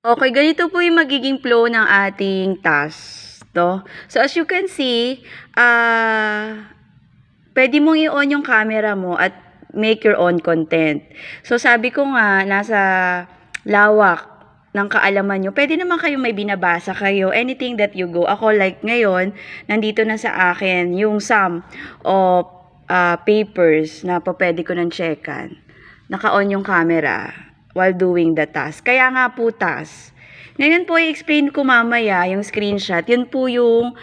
Okay, ganito po yung magiging flow ng ating task, 'no. So, as you can see, puwede mong i-on yung camera mo at make your own content. So, sabi ko nga, nasa lawak ng kaalaman niyo, puwede naman kayong may binabasa kayo, anything that you go. Ako, like ngayon, nandito na sa akin yung sum of papers na pupuwede ko ng checkan. Naka-on yung camera while doing the task. Kaya nga po task. Ngayon po, i-explain ko mamaya yung screenshot. Yun po yung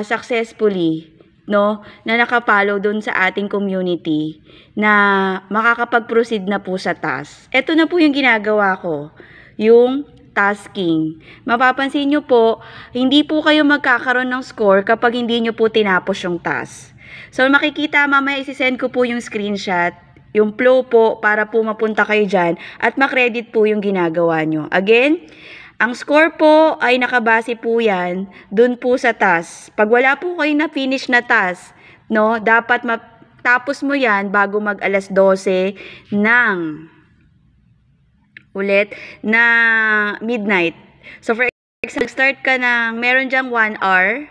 successfully, no, na nakapollow doon sa ating community na makakapag-proceed na po sa task. Ito na po yung ginagawa ko, yung tasking. Mapapansin nyo po, hindi po kayo magkakaroon ng score kapag hindi nyo po tinapos yung task. So, makikita mamaya isi-send ko po yung screenshot, yung flow po para po mapunta kayo dyan at makredit po yung ginagawa nyo. Again, ang score po ay nakabase po yan dun po sa task. Pag wala po kayo na finish na task, no, dapat matapos mo yan bago mag alas 12 ng midnight. So for example, start ka ng meron dyang 1 hour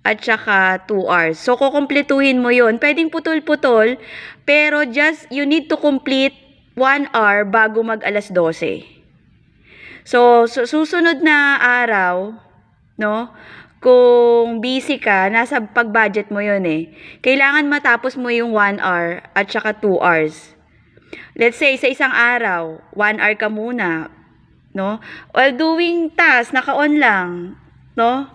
at saka 2 hours. So, kukumpletuhin mo yun. Pwedeng putol-putol, pero just you need to complete 1 hour bago mag alas 12. So, susunod na araw, no, kung busy ka, nasa pag-budget mo yun eh. Kailangan matapos mo yung 1 hour at saka 2 hours. Let's say, sa isang araw, 1 hour ka muna, no? While doing task, naka-on lang, no?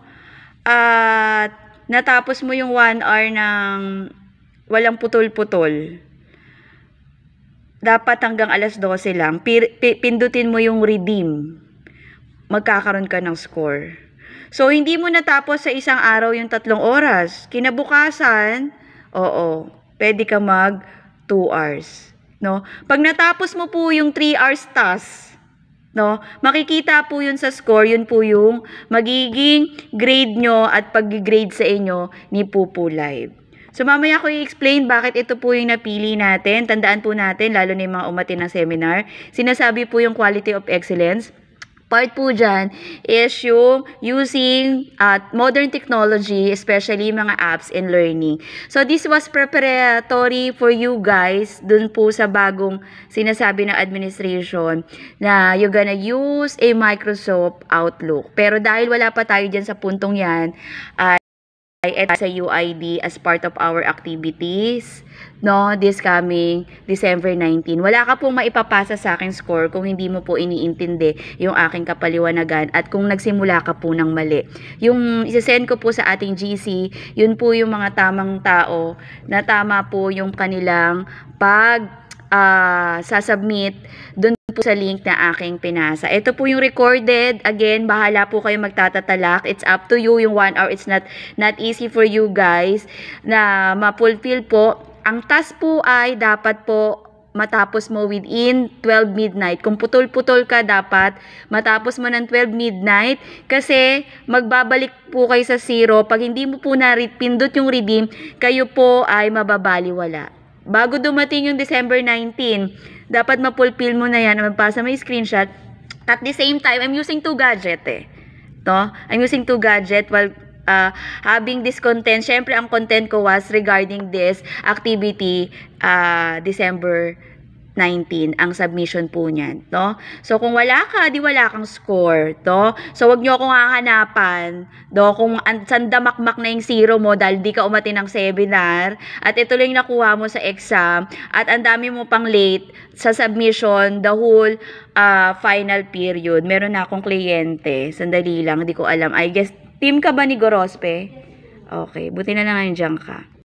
At natapos mo yung 1 hour ng walang putol-putol. Dapat hanggang alas 12 lang. Pindutin mo yung redeem. Magkakaroon ka ng score. So, hindi mo natapos sa isang araw yung 3 oras. Kinabukasan, oo, pwede ka mag 2 hours. No? Pag natapos mo po yung 3 hours task, no, makikita po yun sa score, yun po yung magiging grade nyo at pag-grade sa inyo ni Pupu Live. So, mamaya ko i-explain bakit ito po yung napili natin. Tandaan po natin, lalo na yung mga umatin ng seminar, sinasabi po yung quality of excellence. Part po dyan is yung using modern technology, especially mga apps and learning. So, this was preparatory for you guys dun po sa bagong sinasabi ng administration na you're gonna use a Microsoft Outlook. Pero dahil wala pa tayo dyan sa puntong yan, sa UID as part of our activities, no, this coming December 19. Wala ka pong maipapasa sa aking score kung hindi mo po iniintindi yung aking kapaliwanagan at kung nagsimula ka po ng mali. Yung isasend ko po sa ating GC, yun po yung mga tamang tao na tama po yung kanilang sasubmit dun po sa link na aking pinasa. Ito po yung recorded. Again, bahala po kayo magtatatalak. It's up to you. Yung 1 hour, it's not easy for you guys na ma-fulfill po. Ang task po ay dapat po matapos mo within 12 midnight. Kung putol-putol ka, dapat matapos mo ng 12 midnight kasi magbabalik po kayo sa 0. Pag hindi mo po pindot yung redeem, kayo po ay mababaliwala. Bago dumating yung December 19, dapat ma-fulfill mo na yan, magpasa mo yung screenshot. At the same time, I'm using 2 gadget eh. No? I'm using 2 gadget while having this content. Syempre, ang content ko was regarding this activity December 19, ang submission po niyan, no? So, kung wala ka, di wala kang score, no? So, wag nyo akong hahanapan, no? Kung sandamakmak na yung 0 mo dahil di ka umati ng seminar, at ito lang nakuha mo sa exam, at ang dami mo pang late sa submission, the whole final period. Meron na akong kliyente, sandali lang, di ko alam. I guess, team ka ba ni Gorospe? Okay, buti na lang nandiyan ka.